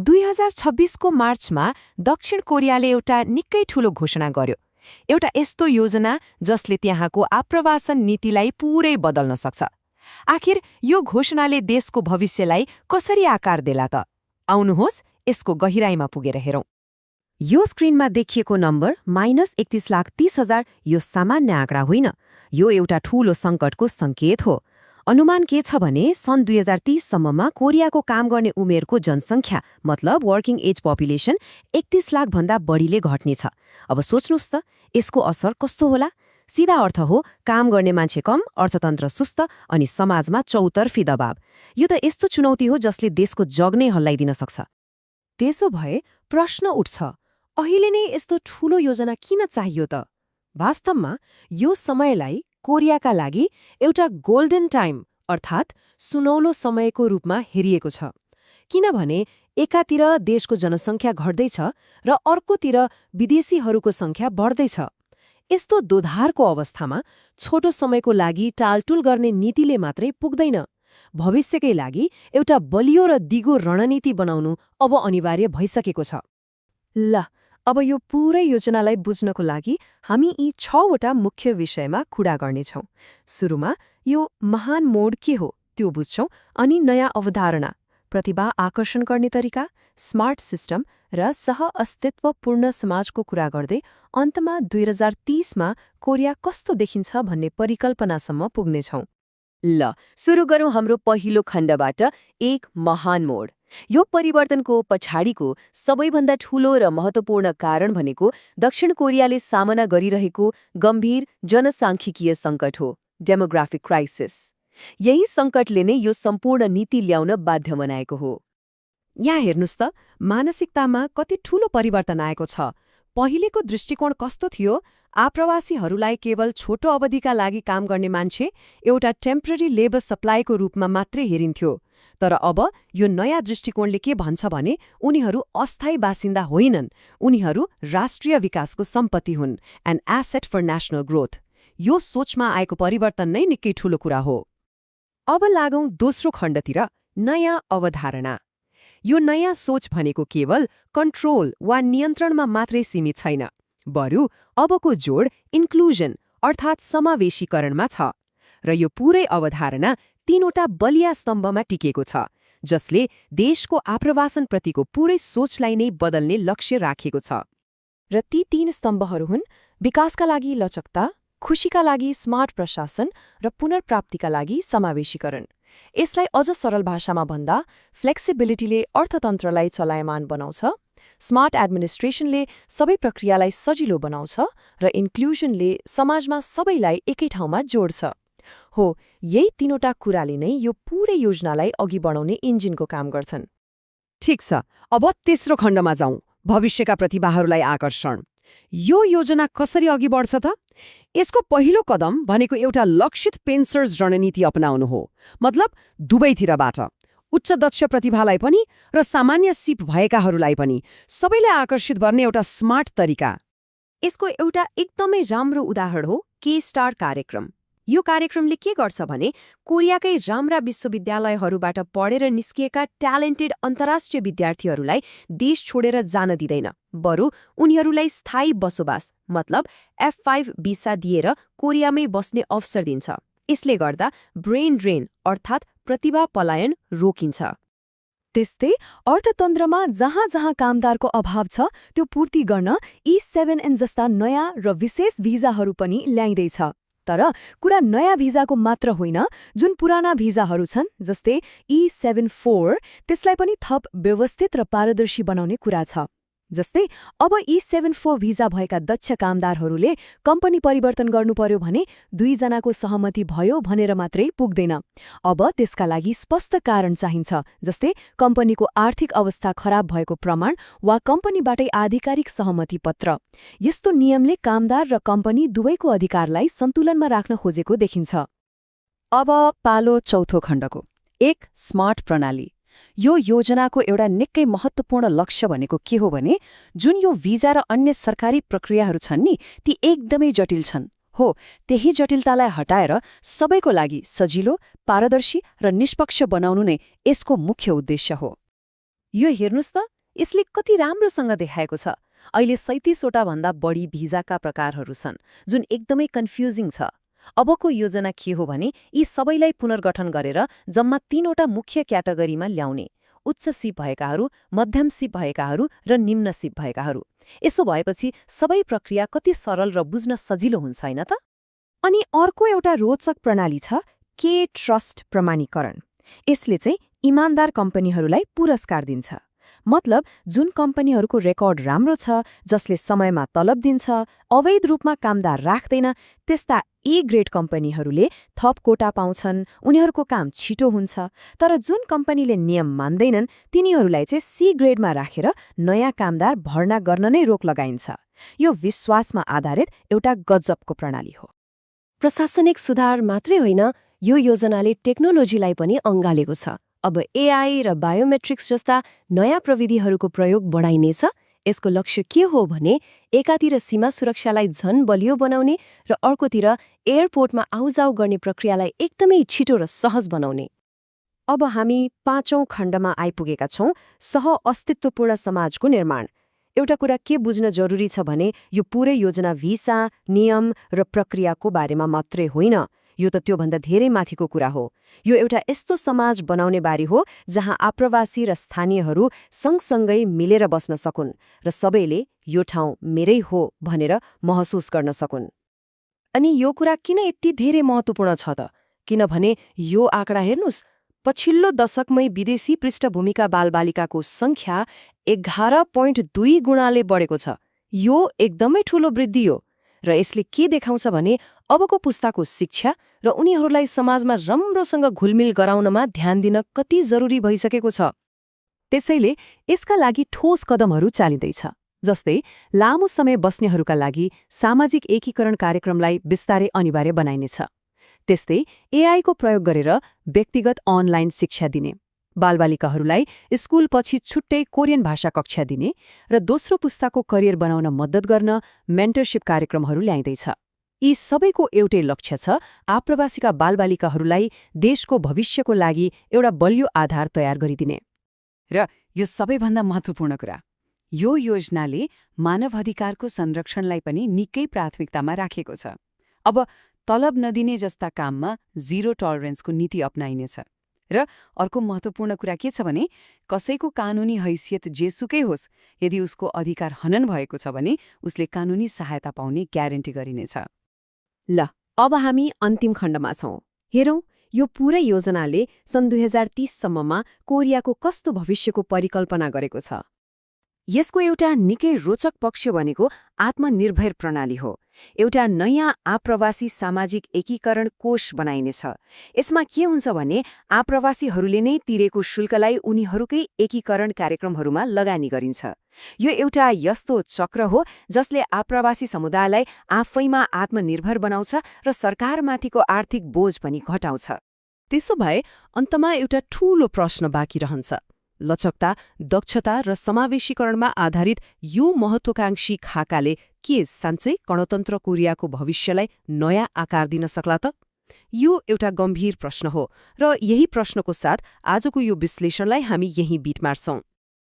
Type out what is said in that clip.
2026 को मार्चमा दक्षिण कोरियाले एउटा निकै ठूलो घोषणा गर्यो। एउटा यस्तो योजना जसले त्यहाँको आप्रवासन नीतिलाई पूरै बदल्न सक्छ। आखिर यो घोषणाले देशको भविष्यलाई कसरी आकार देला त? आउनुहोस् यसको गहिराईमा पुगेर हेरौं। यो स्क्रिनमा देखिएको नम्बर -31,30,000 यो सामान्य आँकडा होइन, यो एउटा ठूलो सङ्कटको सङ्केत हो। अनुमान के छ भने सन् 2030 सम्ममा कोरियाको काम गर्ने उमेरको जनसङ्ख्या मतलब वर्किङ एज पपुलेसन 31 लाख भन्दा बढीले घट्नेछ। अब सोच्नुस् त यसको असर कस्तो होला? सीधा अर्थ हो काम गर्ने मान्छे कम, अर्थतन्त्र सुस्त अनि समाजमा चौतर्फी दबाव। यो त यस्तो चुनौती हो जसले देशको जग नै हल्लाइदिन सक्छ। त्यसो भए प्रश्न उठ्छ, अहिले नै यस्तो ठूलो योजना किन चाहियो त? वास्तवमा यो समयलाई कोरियाका लागि एउटा गोल्डन टाइम अर्थात् सुनौलो समयको रूपमा हेरिएको छ। किनभने एकातिर देशको जनसङ्ख्या घट्दैछ र अर्कोतिर विदेशीहरूको सङ्ख्या बढ्दैछ। यस्तो दोधारको अवस्थामा छोटो समयको लागि टालटुल गर्ने नीतिले मात्रै पुग्दैन। भविष्यकै लागि एउटा बलियो र दिगो रणनीति बनाउनु अब अनिवार्य भइसकेको छ। ल अब यो पूरै योजनालाई बुझ्नको लागि हामी यी 6वटा मुख्य विषयमा कुरा गर्नेछौँ। सुरुमा यो महान मोड के हो त्यो बुझ्छौँ, अनि नयाँ अवधारणा, प्रतिभा आकर्षण गर्ने तरिका, स्मार्ट सिस्टम र सह-अस्तित्वपूर्ण समाजको कुरा गर्दै अन्तमा 2030मा कोरिया कस्तो देखिन्छ भन्ने परिकल्पनासम्म पुग्नेछौँ। ल सुरु गरौँ हाम्रो पहिलो खण्डबाट, एक महान मोड। यो परिवर्तनको पछाडिको सबैभन्दा ठूलो र महत्त्वपूर्ण कारण भनेको दक्षिण कोरियाले सामना गरिरहेको गम्भीर जनसाङ्ख्यिकीय सङ्कट हो, डेमोग्राफिक क्राइसिस। यही सङ्कटले नै यो सम्पूर्ण नीति ल्याउन बाध्य बनाएको हो। यहाँ हेर्नुस् त मानसिकतामा कति ठूलो परिवर्तन आएको छ। पहिलेको दृष्टिकोण कस्तो थियो? आप्रवासीहरूलाई केवल छोटो अवधिका लागि काम गर्ने मान्छे, एउटा टेम्पररी लेबर सप्लाईको रूपमा मात्रै हेरिन्थ्यो। तर अब यो नयाँ दृष्टिकोणले के भन्छ भने उनीहरू अस्थायी बासिन्दा होइनन्, उनीहरू राष्ट्रिय विकासको सम्पत्ति हुन्, an asset for national growth. यो सोचमा आएको परिवर्तन नै निकै ठूलो कुरा हो। अब लागौं दोस्रो खण्डतिर, नयाँ अवधारणा। यो नयाँ सोच भनेको केवल कन्ट्रोल वा नियन्त्रणमा मात्रै सीमित छैन, बरु अबको जोड इन्क्लुजन अर्थात् समावेशीकरणमा छ। र यो पूरै अवधारणा 3वटा बलिया स्तम्भमा टिकेको छ, जसले देशको आप्रवासनप्रतिको पूरै सोचलाई नै बदल्ने लक्ष्य राखेको छ। र ती 3 स्तम्भहरू हुन् विकासका लागि लचकता, खुशीका लागि स्मार्ट प्रशासन र पुनर्प्राप्तिका लागि समावेशीकरण। यसलाई अझ सरल भाषामा भन्दा फ्लेक्सिबिलिटीले अर्थतन्त्रलाई चलायमान बनाउँछ, स्मार्ट एडमिनिस्ट्रेसनले सबै प्रक्रियालाई सजिलो बनाउँछ र इन्क्लुजनले समाजमा सबैलाई एकै ठाउँमा जोड्छ। हो, यही 3वटा कुराले नै यो पूरै योजनालाई अघि बढाउने इन्जिनको काम गर्छन्। ठिक छ, अब तेस्रो खण्डमा जाउँ, भविष्यका प्रतिभाहरूलाई आकर्षण। यो योजना कसरी अघि बढ्छ त? यसको पहिलो कदम भनेको एउटा लक्षित पेन्सर्स रणनीति अपनाउनु हो, मतलब दुवैतिरबाट उच्च दक्ष प्रतिभालाई पनि र सामान्य सिप भएकाहरूलाई पनि सबैलाई आकर्षित गर्ने एउटा स्मार्ट तरिका। यसको एउटा एकदमै राम्रो उदाहरण हो के-स्टार कार्यक्रम। यो कार्यक्रमले के गर्छ भने कोरियाकै राम्रा विश्वविद्यालयहरूबाट पढेर निस्किएका ट्यालेन्टेड अन्तर्राष्ट्रिय विद्यार्थीहरूलाई देश छोडेर जान दिँदैन, बरु उनीहरूलाई स्थायी बसोबास मतलब F5 भिसा दिएर कोरियामै बस्ने अवसर दिन्छ। यसले गर्दा ब्रेन ड्रेन अर्थात् प्रतिभा पलायन रोकिन्छ। त्यस्तै अर्थतन्त्रमा जहाँ जहाँ कामदारको अभाव छ त्यो पूर्ति गर्न E7N जस्ता नयाँ र विशेष भिजाहरू पनि ल्याइँदैछ। तर कुरा नयाँ भिजाको मात्र होइन, जुन पुराना भिजाहरू छन् जस्तै E74 त्यसलाई पनि थप व्यवस्थित र पारदर्शी बनाउने कुरा छ। जस्तै अब E74 भिजा भएका दक्ष कामदारहरूले कम्पनी परिवर्तन गर्नु पर्यो भने 2 जनाको सहमति भयो भनेर मात्रै पुग्दैन। अब त्यसका लागि स्पष्ट कारण चाहिन्छ, जस्तै कम्पनीको आर्थिक अवस्था खराब भएको प्रमाण वा कम्पनीबाटै आधिकारिक सहमति पत्र। यस्तो नियमले कामदार र कम्पनी दुवैको अधिकारलाई सन्तुलनमा राख्न खोजेको देखिन्छ। अब पालो चौथो खण्डको, एक स्मार्ट प्रणाली। यो योजनाको एउटा निकै महत्त्वपूर्ण लक्ष्य भनेको के हो भने जुन यो भिजा र अन्य सरकारी प्रक्रियाहरू छन् नि ती एकदमै जटिल छन्। हो, त्यही जटिलतालाई हटाएर सबैको लागि सजिलो, पारदर्शी र निष्पक्ष बनाउनु नै यसको मुख्य उद्देश्य हो। यो हेर्नुस् त, यसले कति राम्रोसँग देखाएको छ। अहिले 37वटा भन्दा बढी भिजाका प्रकारहरू छन्, जुन एकदमै कन्फ्युजिङ छ। अबको योजना के हो भने यी सबैलाई पुनर्गठन गरेर जम्मा 3वटा मुख्य क्याटेगोरीमा ल्याउने, उच्च सिप भएकाहरू, मध्यम सिप भएकाहरू र निम्न सिप भएकाहरू। यसो भएपछि सबै प्रक्रिया कति सरल र बुझ्न सजिलो हुन्छ हैन त? अनि अर्को एउटा रोचक प्रणाली छ के ट्रस्ट प्रमाणीकरण। यसले चाहिँ इमान्दार कम्पनीहरूलाई पुरस्कार दिन्छ। मतलब जुन कम्पनीहरूको रेकर्ड राम्रो छ, जसले समयमा तलब दिन्छ, अवैध रूपमा कामदार राख्दैन, त्यस्ता ए ग्रेड कम्पनीहरूले थप कोटा पाउँछन्, उनीहरूको काम छिटो हुन्छ। तर जुन कम्पनीले नियम मान्दैनन् तिनीहरूलाई चाहिँ सी ग्रेडमा राखेर नयाँ कामदार भर्ना गर्न नै रोक लगाइन्छ। यो विश्वासमा आधारित एउटा गजबको प्रणाली हो। प्रशासनिक सुधार मात्रै होइन, यो योजनाले टेक्नोलोजीलाई पनि अँगालेको छ। अब एआई र बायोमेट्रिक्स जस्ता नयाँ प्रविधिहरूको प्रयोग बढाइनेछ। यसको लक्ष्य के हो भने एकातिर सीमा सुरक्षालाई झन बलियो बनाउने र अर्कोतिर एयरपोर्टमा आउजाउ गर्ने प्रक्रियालाई एकदमै छिटो र सहज बनाउने। अब हामी 5औं खण्डमा आइपुगेका छौं, सह-अस्तित्वपूर्ण समाजको निर्माण। एउटा कुरा के बुझ्न जरुरी छ भने यो पूरै योजना भिसा, नियम र प्रक्रियाको बारेमा मात्रै होइन, यो त त्योभन्दा धेरै माथिको कुरा हो। यो एउटा यस्तो समाज बनाउने बारे हो जहाँ आप्रवासी र स्थानीयहरू सँगसँगै मिलेर बस्न सकुन् र सबैले यो ठाउँ मेरै हो भनेर महसुस गर्न सकुन्। अनि यो कुरा किन यति धेरै महत्त्वपूर्ण छ त? किनभने यो आँकडा हेर्नुस्, पछिल्लो दशकमै विदेशी पृष्ठभूमिका बालबालिकाको सङ्ख्या 11.2 गुणाले बढेको छ। यो एकदमै ठूलो वृद्धि हो र यसले के देखाउँछ भने अबको पुस्ताको शिक्षा र उनीहरूलाई समाजमा राम्रोसँग घुलमिल गराउनमा ध्यान दिन कति जरुरी भइसकेको छ। त्यसैले यसका लागि ठोस कदमहरू चालिँदैछ। जस्तै लामो समय बस्नेहरूका लागि सामाजिक एकीकरण कार्यक्रमलाई बिस्तारै अनिवार्य बनाइनेछ। त्यस्तै एआईको प्रयोग गरेर व्यक्तिगत अनलाइन शिक्षा दिने, बालबालिकाहरूलाई स्कुलपछि छुट्टै कोरियन भाषा कक्षा दिने र दोस्रो पुस्ताको करियर बनाउन मद्दत गर्न मेन्टरशिप कार्यक्रमहरू ल्याइँदैछ। यी सबैको एउटै लक्ष्य छ आप्रवासीका बालबालिकाहरूलाई देशको भविष्यको लागि एउटा बलियो आधार तयार गरिदिने। र यो सबैभन्दा महत्त्वपूर्ण कुरा, यो योजनाले मानवाधिकारको संरक्षणलाई पनि निकै प्राथमिकतामा राखेको छ। अब तलब नदिने जस्ता काममा जिरो टलरेन्सको नीति अपनाइनेछ। र अर्को महत्त्वपूर्ण कुरा के छ भने कसैको कानुनी हैसियत जेसुकै होस्, यदि उसको अधिकार हनन भएको छ भने उसले कानुनी सहायता पाउने ग्यारेन्टी गरिनेछ। ल, अब हामी अन्तिम खण्डमा छौं। हेरौं यो पूरै योजनाले सन् 2030 सम्ममा कोरियाको कस्तो भविष्यको परिकल्पना गरेको छ। यसको एउटा निकै रोचक पक्ष भनेको आत्मनिर्भर प्रणाली हो। एउटा नयाँ आप्रवासी सामाजिक एकीकरण कोष बनाइनेछ। यसमा के हुन्छ भने आप्रवासीहरूले नै तिरेको शुल्कलाई उनीहरूकै एकीकरण कार्यक्रमहरूमा लगानी गरिन्छ। यो एउटा यस्तो चक्र हो जसले आप्रवासी समुदायलाई आफैमा आत्मनिर्भर बनाउँछ र सरकारमाथिको आर्थिक बोझ पनि घटाउँछ। त्यसो भए अन्तमा एउटा ठूलो प्रश्न बाँकी रहन्छ। लचकता, दक्षता र समावेशीकरणमा आधारित यो महत्त्वाकांक्षी खाकाले के साँच्चै गणतन्त्र कोरियाको भविष्यलाई नयाँ आकार दिन सक्ला त? यो एउटा गम्भीर प्रश्न हो र यही प्रश्नको साथ आजको यो विश्लेषणलाई हामी यही बिट मार्छौं।